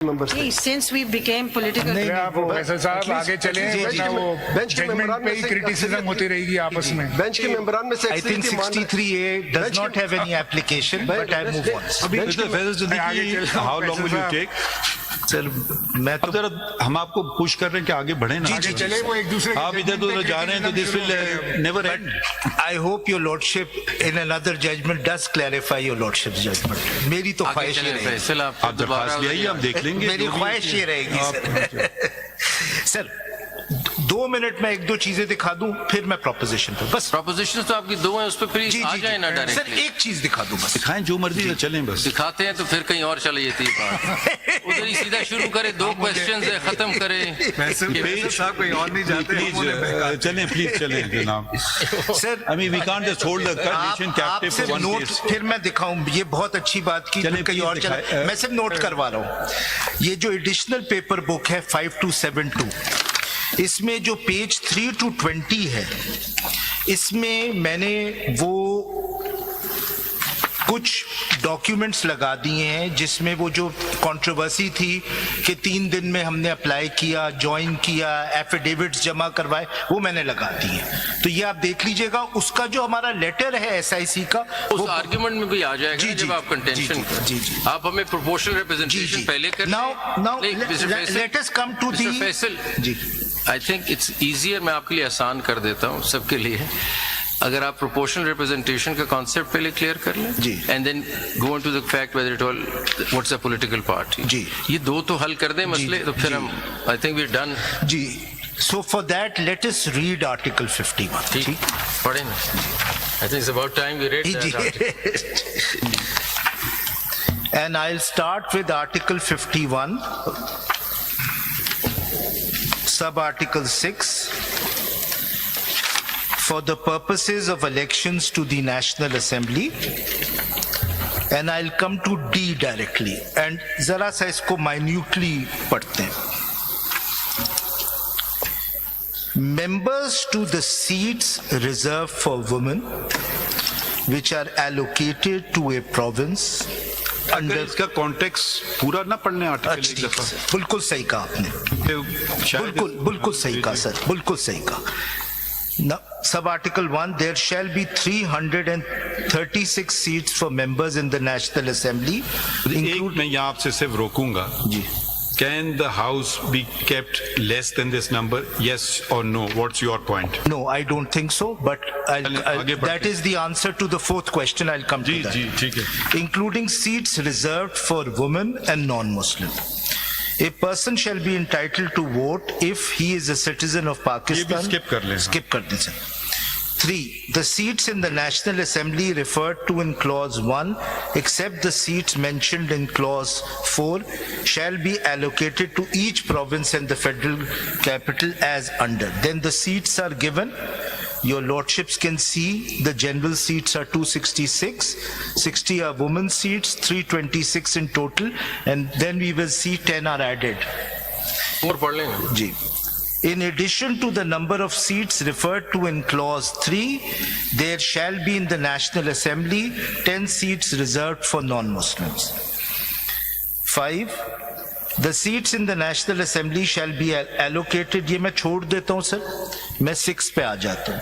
Since we became political, आप फैसल साहब आगे चले वरना वो जजमेंट पे ही क्रिटिसिज्म होती रहेगी आपस में. बेंच के मेंबरान में से I think 63A does not have any application, but I move on. Mr. Faisal Siddiqui, how long will you take? Sir मैं अब जरा हम आपको पुश कर रहे हैं कि आगे बढ़े ना. आगे चले वो एक दूसरे आप इधर उधर जा रहे हैं तो this will never and. I hope your lordship in another judgment does clarify your lordship's judgment. मेरी तो ख्वाहिश ये रहेगी. फैसल आप दरख्वास्त ले आइए, हम देख लेंगे. मेरी ख्वाहिश ये रहेगी सर. सर 2 मिनट में 1-2 चीजें दिखा दूं, फिर मैं प्रोपोजिशन पर. बस प्रोपोजिशन तो आपकी 2 हैं, उस पर प्लीज आ जाए ना सर डायरेक्टली. एक चीज दिखा दूं बस. दिखाएं जो मर्जी है, चलें बस. दिखाते हैं तो फिर कहीं और चले जाती है बात. उधर ही सीधा शुरू करे, 2 क्वेश्चंस है, खत्म करे. प्लीज चलें, प्लीज चलें जनाब. Sir I mean we can't just hold the nation captive आपसे for one नोट case. फिर मैं दिखाऊं. ये बहुत अच्छी बात की. चलिए, कहीं और please चला. दिखाएं. मैं सिर्फ नोट करवा रहा हूं. ये जो एडिशनल पेपर बुक है 5272, इसमें जो पेज 3 to 20 है, इसमें मैंने वो कुछ डॉक्यूमेंट्स लगा दिए हैं जिसमें वो जो कंट्रोवर्सी थी कि 3 दिन में हमने अप्लाई किया, ज्वाइन किया, एफिडेविट्स जमा करवाए, वो मैंने लगा दिए. तो ये आप देख लीजिएगा. उसका जो हमारा लेटर है एसआईसी का, उस आर्गुमेंट में भी आ जाएगा जी, जब आप कंटेंशन. जी. आप हमें प्रोपोर्शनल रिप्रेजेंटेशन पहले कर. Now let us come to the Faisal ji. I think it's easier, मैं आपके लिए आसान कर देता हूँ सबके लिए. अगर आप प्रोपोर्शनल रिप्रेजेंटेशन का कॉन्सेप्ट पहले क्लियर कर लें जी, and then go into the fact whether it all what's a political party जी, ये 2 तो हल कर दें मसले, तो फिर हम आई थिंक वी डन जी. So for that let us read Article 51. ठीक पढ़े ना. I think it's about time we read that. And I'll start with Article 51, sub-article 6, for the purposes of elections to the National Assembly, and I'll come to D directly, and zara sa isko minutely padhte hain. Members to the seats reserved for women which are allocated to a province अगर इसका context पूरा ना पढ़ने article एक दफा. बिल्कुल सही कहा आपने. बिल्कुल सही कहा सर. बिल्कुल सही कहा. Sub Article 1, there shall be 336 seats for members in the National Assembly. एक मैं यहाँ आपसे सिर्फ रोकूंगा जी. Can the house be kept less than this number? Yes or no? What's your point? No, I don't think so, but that is the answer to the 4th question. I'll come to that. जी ठीक है. Including seats reserved for women and non-Muslim. A person shall be entitled to vote if he is a citizen of Pakistan. ये भी skip कर लें. Skip कर दें sir. 3. The seats in the National Assembly referred to in Clause 1, except the seats mentioned in Clause 4, shall be allocated to each province and the federal capital as under. Then the seats are given. Your lordships can see the general seats are 266, 60 are women's seats, 326 in total, and then we will see 10 are added. और पढ़ लेंगे जी. In addition to the number of seats referred to in Clause 3, there shall be in the National Assembly 10 seats reserved for non-Muslims. 5. The seats in the National Assembly shall be allocated. ये मैं छोड़ देता हूँ sir, मैं 6 पे आ जाता हूँ.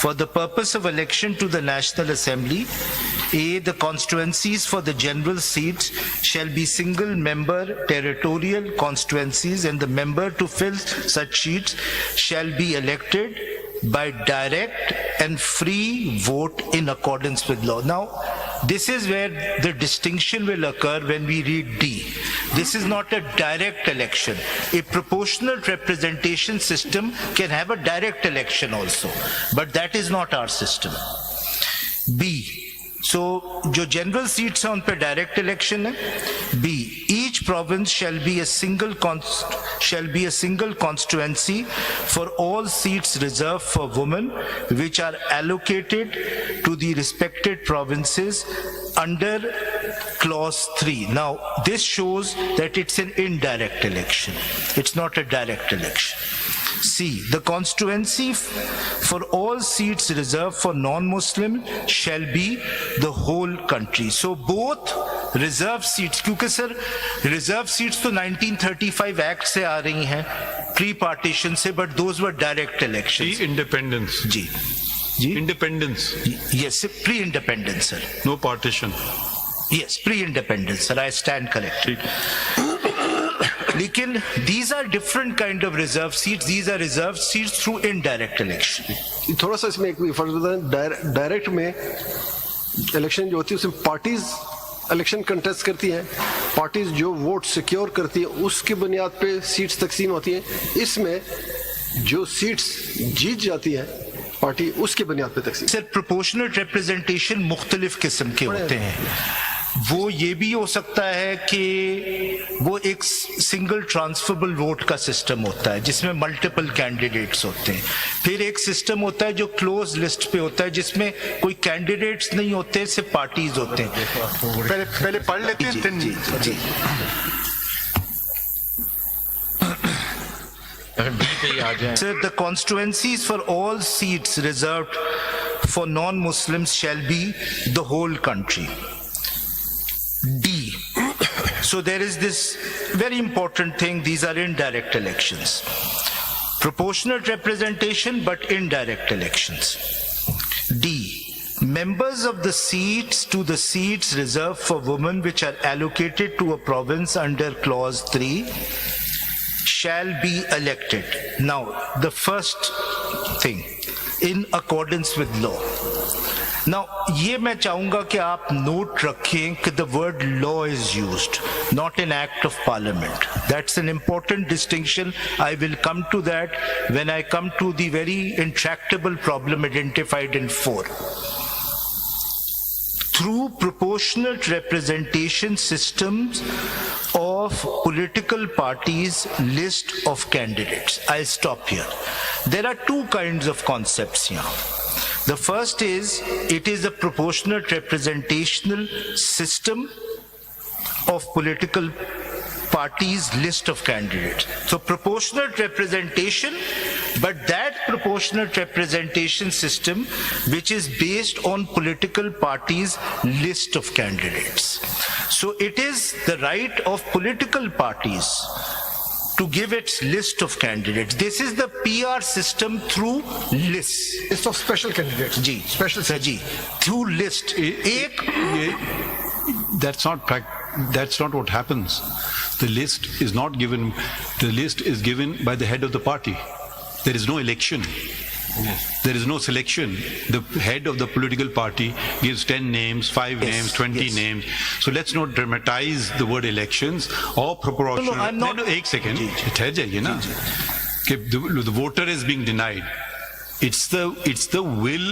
For the purpose of election to the National Assembly, A. The constituencies for the general seats shall be single-member territorial constituencies, and the member to fill such seats shall be elected by direct and free vote in accordance with law. Now, this is where the distinction will occur when we read D. This is not a direct election. A proportional representation system can have a direct election also, but that is not our system. B. So, जो general seats हैं उन पे direct election है. B. Each province shall be a single constituency for all seats reserved for women, which are allocated to the respected provinces under Clause 3. Now, this shows that it's an indirect election. It's not a direct election. C. The constituency for all seats reserved for non-Muslim shall be the whole country. So both reserve seats, क्योंकि sir reserve seats तो 1935 act से आ रही हैं, pre partition से, but those were direct elections. Independence. जी जी, Independence. Yes, pre independence sir. No partition. Yes, pre-independence, sir. I stand corrected. लेकिन these are different kind of reserve seats. These are reserved seats through indirect election. थोड़ा सा इसमें एक भी फर्क बताएं. डायरेक्ट में इलेक्शन जो होती है उसमें पार्टीज इलेक्शन कंटेस्ट करती हैं, पार्टीज जो वोट सिक्योर करती है उसकी बुनियाद पे सीट्स तकसीम होती हैं. इसमें जो सीट्स जीत जाती हैं पार्टी उसकी बुनियाद पे तकसीम. सर प्रोपोर्शनल रिप्रेजेंटेशन मुख्तलिफ किस्म के होते हैं. वो ये भी हो सकता है कि वो एक सिंगल ट्रांसफरेबल वोट का सिस्टम होता है जिसमें मल्टीपल कैंडिडेट्स होते हैं. फिर एक सिस्टम होता है जो क्लोज लिस्ट पे होता है जिसमें कोई कैंडिडेट्स नहीं होते, सिर्फ पार्टीज होते हैं. पहले पढ़ लेते हैं. जी जी. Sir, the constituencies for all seats reserved for non-Muslims shall be the whole country. D. So there is this very important thing, these are indirect elections. Proportional representation but indirect elections. D. Members of the seats to the seats reserved for women which are allocated to a province under clause 3 shall be elected. Now, the first thing, in accordance with law. Now, ये मैं चाहूंगा कि आप note रखें कि the word law is used, not an act of parliament. That's an important distinction. I will come to that when I come to the very intractable problem identified in 4. Through proportional representation systems of political parties' list of candidates. I'll stop here. There are two kinds of concepts here. The first is, it is a proportional representational system of political parties' list of candidates. So proportional representation, but that proportional representation system which is based on political parties' list of candidates. So it is the right of political parties to give its list of candidates. This is the PR system through lists. List of special candidates. जी, Special sir जी, through list. That's not what happens. The list is not given. The list is given by the head of the party. There is no election. There is no selection. The head of the political party gives 10 names, 5 names, 20 names. So let's not dramatize the word elections or proportional. No, I'm not. No, एक second. ठहर जाइए ना. कि the voter is being denied. It's the will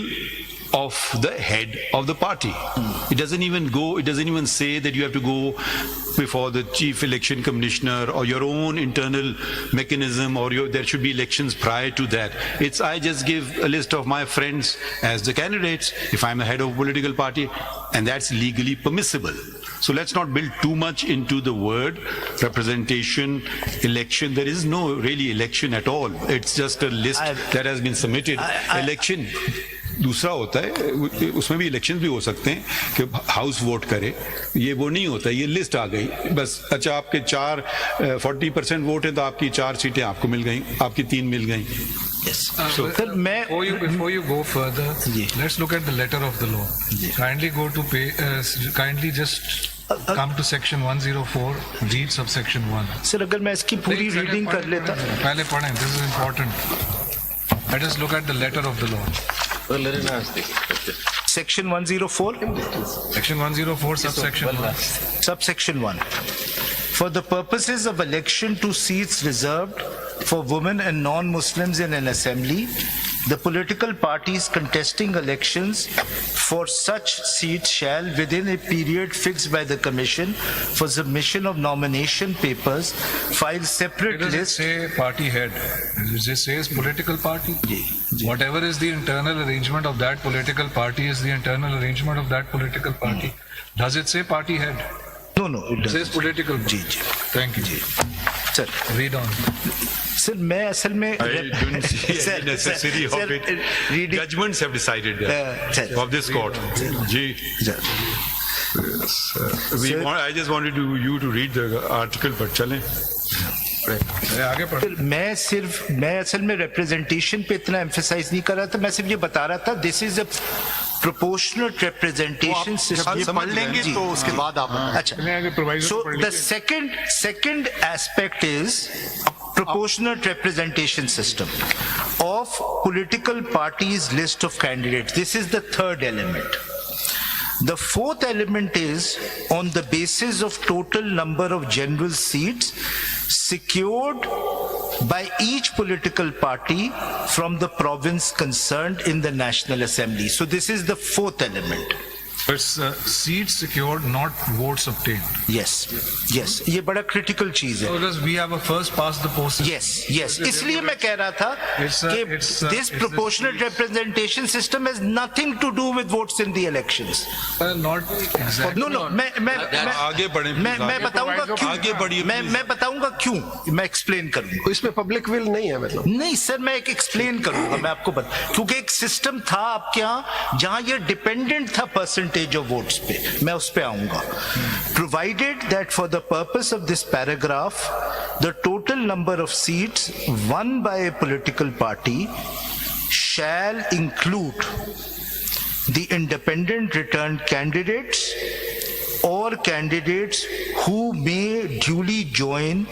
of the head of the party. It doesn't even say that you have to go before the chief election commissioner or your own internal mechanism, or there should be elections prior to that. It's, I just give a list of my friends as the candidates if I'm the head of a political party, and that's legally permissible. So let's not build too much into the word representation, election. There is no really election at all. It's just a list that has been submitted. Election दूसरा होता है, उसमें भी election भी हो सकते हैं कि हाउस वोट करे. ये वो नहीं होता, ये लिस्ट आ गई बस. अच्छा, आपके 40% वोट है तो आपकी 4 सीटें आपको मिल गई, आपकी 3 मिल गई. Before you go further, let's look at the letter of the law. Kindly just come to section 104, read subsection 1. Sir अगर मैं इसकी पूरी रीडिंग कर लेता. पहले पढ़ें, this is important. Let us look at the letter of the law. Section 104. Section 104, subsection 1. Subsection 1. For the purposes of election to seats reserved for women and non-Muslims in an assembly, the political parties contesting elections for such seats shall, within a period fixed by the Commission for submission of nomination papers, file separate lists. It doesn't say party head. It just says political party. Whatever is the internal arrangement of that political party is the internal arrangement of that political party. Does it say party head? No, it doesn't. It says political party. Thank you. Sir, read on. Sir, मैं असल में I don't see any necessity of it. Judgments have decided of this court. Ji. I just wanted you to read the article, but chale. आगे पढ़ मैं असल में representation पे इतना एम्फेसाइज नहीं कर रहा था, मैं सिर्फ ये बता रहा था this is a proportional representation system. पढ़ लेंगे तो उसके बाद आप अच्छा, so the second aspect is proportional representation system of political parties list of candidates. This is the third element. The fourth element is on the basis of total number of general seats secured by each political party from the province concerned in the National Assembly. So this is the fourth element. It's seats secured, not votes obtained. Yes, ये बड़ा critical चीज है. So does we have a first past the post? Yes. इसलिए मैं कह रहा था कि this proportional representation system has nothing to do with votes in the elections. Not exactly. No, मैं आगे बढ़ें, मैं बताऊंगा क्यों. आगे बढ़िए, मैं बताऊंगा क्यों. मैं एक्सप्लेन करूंगा. इसमें पब्लिक विल नहीं है मतलब. नहीं सर, मैं एक एक्सप्लेन करूंगा. मैं आपको बता, क्योंकि एक सिस्टम था आपके यहाँ जहां ये डिपेंडेंट था परसेंटेज ऑफ वोट्स पे. मैं उस पे आऊंगा. Provided that for the purpose of this paragraph the total number of seats one by A political party shall include the independent returned candidates or candidates who may duly join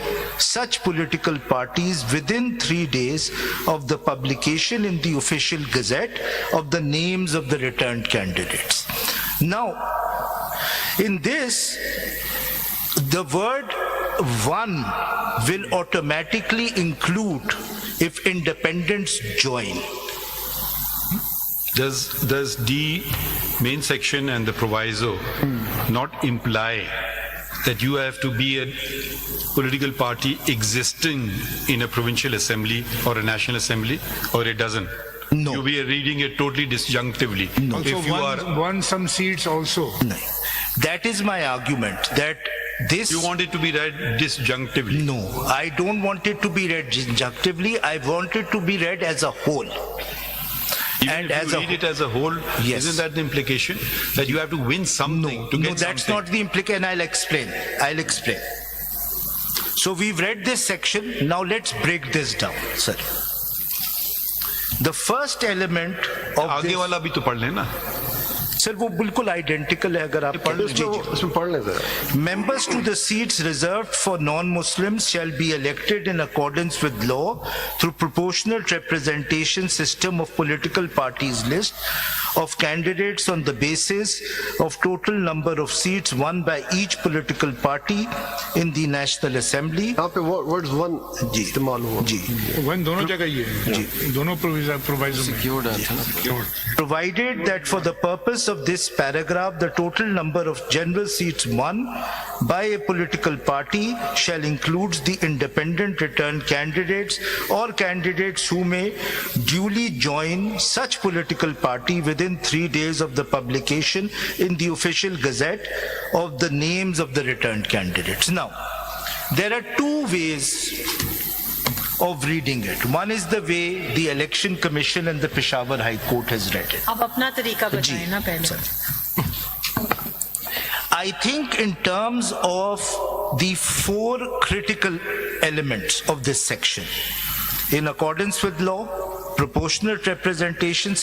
such political parties within 3 days of the publication in the official gazette of the names of the returned candidates. Now, in this, the word one will automatically include if independents join. Does the main section and the proviso not imply that you have to be a political party existing in a provincial assembly or a national assembly, or it doesn't? No. You be reading it totally disjunctively. No. Also If you are, won some seats also. No. That is my argument, that this... you want it to be read disjunctively. No, I don't want it to be read disjunctively. I want it to be read as a whole. Even And if as you a read it as a whole, Yes. isn't that the implication? That you have to win something to No, get that's something? not the implication. I'll explain. So we've read this section. Now let's break this down, sir. The first element of आगे this, वाला भी तो पढ़ लेना. sir, वो बिल्कुल identical है अगर आप इसमें पढ़ लें जरा. Members to the seats reserved for non-Muslims shall be elected in accordance with law through proportional representation system of political parties list of candidates on the basis of total number of seats won by each political party in the National Assembly. यहाँ पे words one जी. इस्तेमाल हुआ. जी. One दोनों जगह ही है. दोनों provision में. Secured है ना? Provided that for the purpose of this paragraph, the total number of general seats won by a political party shall include the independent returned candidates or candidates who may duly join such political party within 3 days of the publication in the official gazette of the names of the returned candidates. Now, there are two ways of reading it. One is the way the Election Commission and the Peshawar High Court has read it. अब अपना तरीका बताएं ना पहले. I think in terms of the 4 critical elements of this section, in accordance with law, proportional representation